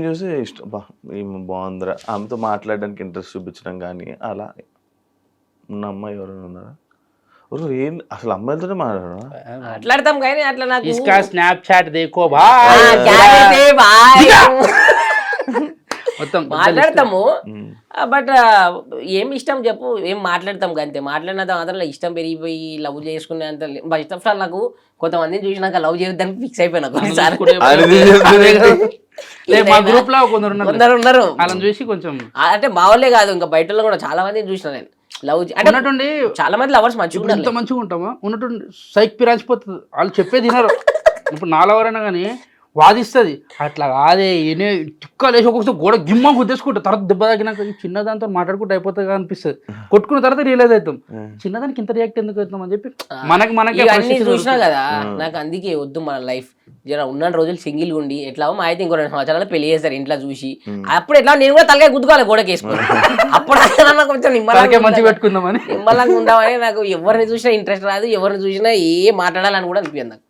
అమ్మాయిని చూసి ఇష్టం బా ఈమె బాగుందిరా ఆమెతో మాట్లాడడానికి ఇంట్రెస్ట్ చూపించడం కానీ అలా ఉన్న అమ్మాయి ఎవరైనా ఉన్నారా ఏం అసలు అమ్మాయిలతోనే మాట్లాడరా మాట్లాడతాం కానీ అట్లా నాకు इसका स्नैपचैट देखो ఆ, भाई గ్యారెంటీ బాయ్. మొత్తం మాట్లాడతాము బట్ ఏం ఇష్టం చెప్పు ఏం మాట్లాడతాం అంతే మాట్లాడినంత మాత్రం ఇష్టం పెరిగిపోయి లవ్ చేసుకునే అంత ఫస్ట్ ఆఫ్ ఆల్ నాకు కొంతమందిని చూసినాక లవ్ చేయొద్దని ఫిక్స్ అయిపోయినా కొన్నిసార్లు మా గ్రూప్ లో కొందరు ఉన్నారు కొందరు ఉన్నారు వాళ్ళని చూసి కొంచెం అంటే మా వాళ్ళే కాదు ఇంకా బయట వాళ్ళు కూడా చాలా మందిని చూసిన నేను లవ్ అంటే ఉన్నట్టుండి చాలా మంది లవర్స్ మంచిగా ఇప్పుడు ఇంత మంచిగా ఉంటామా ఉన్నట్టుండి సైక్ పిరాచిపోతుంది వాళ్ళు చెప్పేది వినరు ఇప్పుడు నాలెవరైనా కానీ వాదిస్తుంది అట్లా కాదే ఏనే టిక్కలు వేసి ఒక్కొక్కసారి గోడ గిమ్మ గుద్దేసుకుంటా తర్వాత దెబ్బ తగినాక ఈ చిన్నదాంతో మాట్లాడుకుంటూ అయిపోతుంది అనిపిస్తుంది కొట్టుకున్న తర్వాత రియలైజ్ అవుతాం చిన్నదానికి ఇంత రియాక్ట్ ఎందుకు అవుతాం అని చెప్పి మనకి అన్ని చూసినా కదా నాకు అందుకే వద్దు మన లైఫ్ జర ఉన్న రోజులు సింగిల్ ఉండి ఎట్లా మా అయితే ఇంకో 2 సంవత్సరాలు పెళ్లి చేస్తారు ఇంట్లో చూసి అప్పుడు ఎట్లా నేను కూడా తలకాయ గుద్దుకోవాలి గోడకి వేసుకొని అప్పుడు కొంచెం మంచి పెట్టుకుందామని నిమ్మలంగా ఉందామని నాకు ఎవరిని చూసినా ఇంట్రెస్ట్ రాదు ఎవరిని చూసినా ఏ మాట్లాడాలని కూడా అనిపించదు నాకు